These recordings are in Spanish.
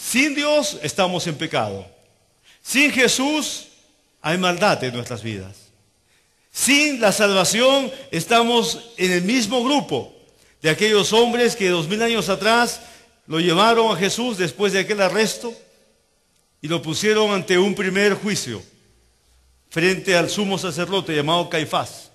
Sin Dios estamos en pecado. Sin Jesús hay maldad en nuestras vidas. Sin la salvación estamos en el mismo grupo de aquellos hombres que 2000 años atrás lo llevaron a Jesús después de aquel arresto y lo pusieron ante un primer juicio frente al sumo sacerdote llamado Caifás.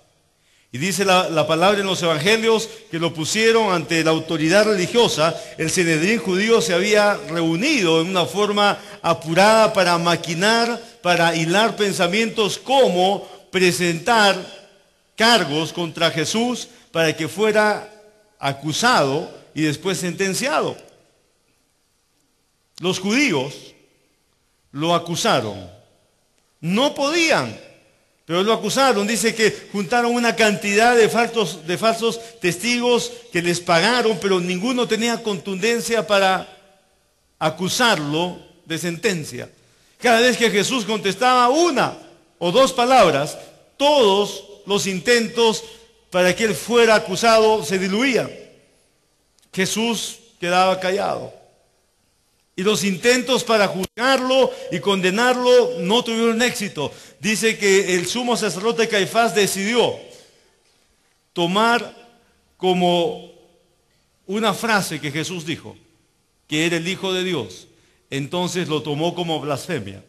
Y dice la palabra en los evangelios que lo pusieron ante la autoridad religiosa. El Sanedrín judío se había reunido en una forma apurada para maquinar, para hilar pensamientos, cómo presentar cargos contra Jesús para que fuera acusado y después sentenciado. Los judíos lo acusaron. No podían, pero lo acusaron. Dice que juntaron una cantidad de falsos testigos que les pagaron, pero ninguno tenía contundencia para acusarlo de sentencia. Cada vez que Jesús contestaba una o dos palabras, todos los intentos para que él fuera acusado se diluían. Jesús quedaba callado. Y los intentos para juzgarlo y condenarlo no tuvieron éxito. Dice que el sumo sacerdote Caifás decidió tomar como una frase que Jesús dijo, que era el Hijo de Dios. Entonces lo tomó como blasfemia.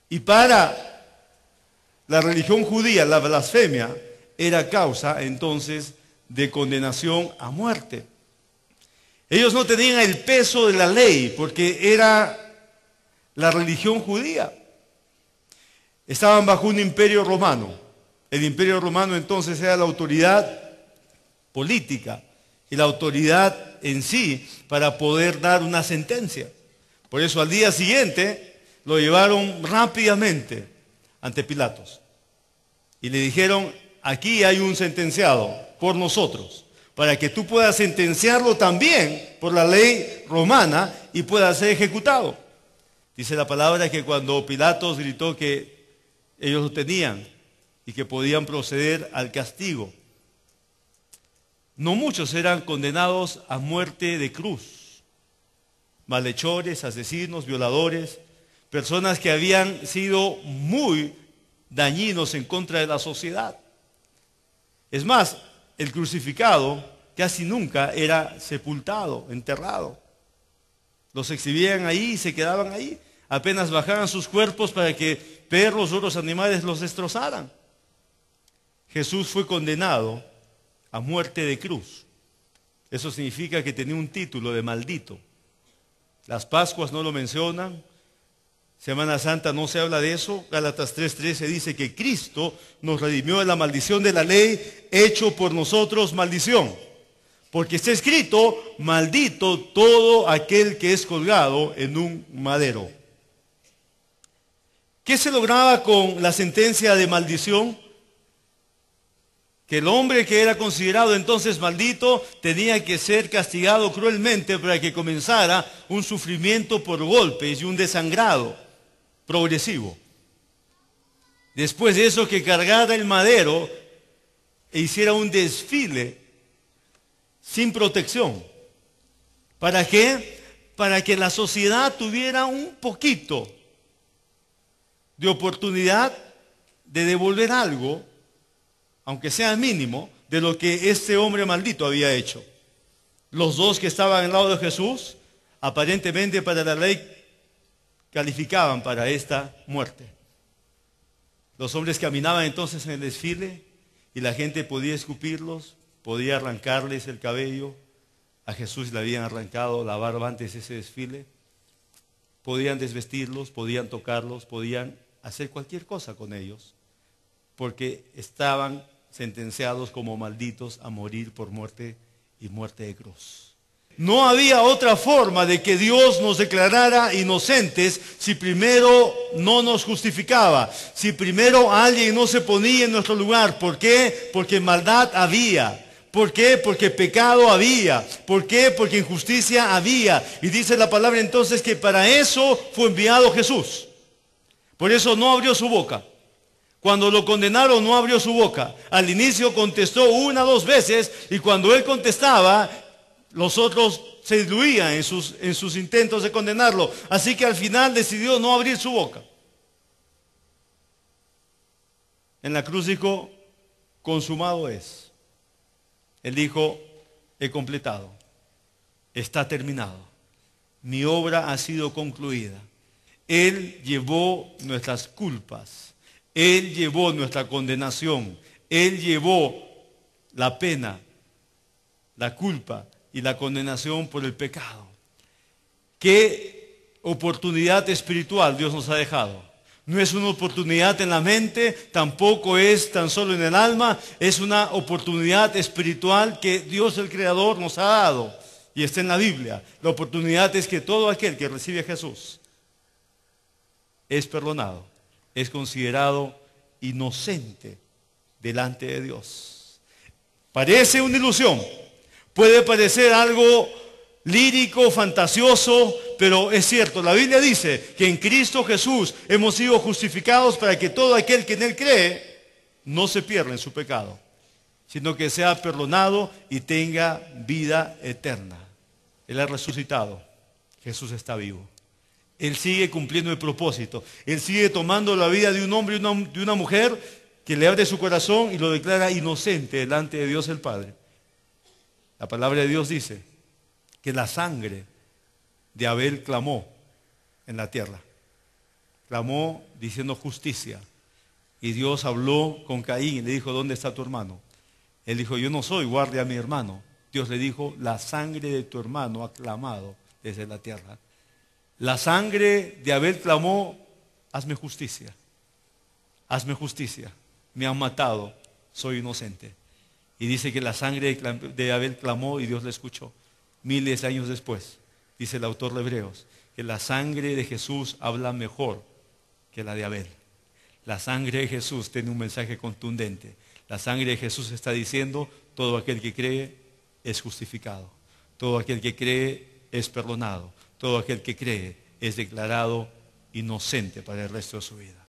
Y para la religión judía, la blasfemia era causa entonces de condenación a muerte. Ellos no tenían el peso de la ley porque era la religión judía. Estaban bajo un imperio romano. El imperio romano entonces era la autoridad política y la autoridad en sí para poder dar una sentencia. Por eso al día siguiente lo llevaron rápidamente ante Pilatos. Y le dijeron, aquí hay un sentenciado por nosotros, para que tú puedas sentenciarlo también por la ley romana y pueda ser ejecutado. Dice la palabra que cuando Pilatos gritó que ellos lo tenían y que podían proceder al castigo, no muchos eran condenados a muerte de cruz. Malhechores, asesinos, violadores, personas que habían sido muy dañinos en contra de la sociedad. Es más, el crucificado casi nunca era sepultado, enterrado. Los exhibían ahí y se quedaban ahí. Apenas bajaban sus cuerpos para que perros u otros animales los destrozaran. Jesús fue condenado a muerte de cruz. Eso significa que tenía un título de maldito. Las Pascuas no lo mencionan. Semana Santa no se habla de eso. Gálatas 3:13 dice que Cristo nos redimió de la maldición de la ley, hecho por nosotros maldición. Porque está escrito, maldito todo aquel que es colgado en un madero. ¿Qué se lograba con la sentencia de maldición? Que el hombre que era considerado entonces maldito tenía que ser castigado cruelmente para que comenzara un sufrimiento por golpes y un desangrado progresivo. Después de eso, que cargara el madero e hiciera un desfile sin protección. ¿Para qué? Para que la sociedad tuviera un poquito de oportunidad de devolver algo, aunque sea mínimo, de lo que este hombre maldito había hecho. Los dos que estaban al lado de Jesús, aparentemente para la ley, calificaban para esta muerte. Los hombres caminaban entonces en el desfile y la gente podía escupirlos, podía arrancarles el cabello. A Jesús le habían arrancado la barba antes de ese desfile. Podían desvestirlos, podían tocarlos, podían hacer cualquier cosa con ellos, porque estaban sentenciados como malditos a morir por muerte y muerte de cruz. No había otra forma de que Dios nos declarara inocentes si primero no nos justificaba, si primero alguien no se ponía en nuestro lugar. ¿Por qué? Porque maldad había. ¿Por qué? Porque pecado había. ¿Por qué? Porque injusticia había. Y dice la palabra entonces que para eso fue enviado Jesús. Por eso no abrió su boca. Cuando lo condenaron no abrió su boca. Al inicio contestó una o dos veces y cuando él contestaba, los otros se diluían en sus intentos de condenarlo. Así que al final decidió no abrir su boca. En la cruz dijo, consumado es. Él dijo, he completado, está terminado, mi obra ha sido concluida. Él llevó nuestras culpas, Él llevó nuestra condenación, Él llevó la pena, la culpa y la condenación por el pecado. ¿Qué oportunidad espiritual Dios nos ha dejado? No es una oportunidad en la mente, tampoco es tan solo en el alma, es una oportunidad espiritual que Dios el Creador nos ha dado. Y está en la Biblia. La oportunidad es que todo aquel que recibe a Jesús es perdonado, es considerado inocente delante de Dios. Parece una ilusión, puede parecer algo lírico, fantasioso, pero es cierto. La Biblia dice que en Cristo Jesús hemos sido justificados para que todo aquel que en Él cree no se pierda en su pecado, sino que sea perdonado y tenga vida eterna. Él ha resucitado, Jesús está vivo. Él sigue cumpliendo el propósito. Él sigue tomando la vida de un hombre y de una mujer que le abre su corazón y lo declara inocente delante de Dios el Padre. La palabra de Dios dice que la sangre de Abel clamó en la tierra. Clamó diciendo justicia. Y Dios habló con Caín y le dijo, ¿dónde está tu hermano? Él dijo, yo no soy guardia a mi hermano. Dios le dijo, la sangre de tu hermano ha clamado desde la tierra. La sangre de Abel clamó, hazme justicia. Hazme justicia. Me han matado, soy inocente. Y dice que la sangre de Abel clamó y Dios le escuchó. Miles de años después, dice el autor de Hebreos, que la sangre de Jesús habla mejor que la de Abel. La sangre de Jesús tiene un mensaje contundente. La sangre de Jesús está diciendo, todo aquel que cree es justificado. Todo aquel que cree es perdonado. Todo aquel que cree es declarado inocente para el resto de su vida.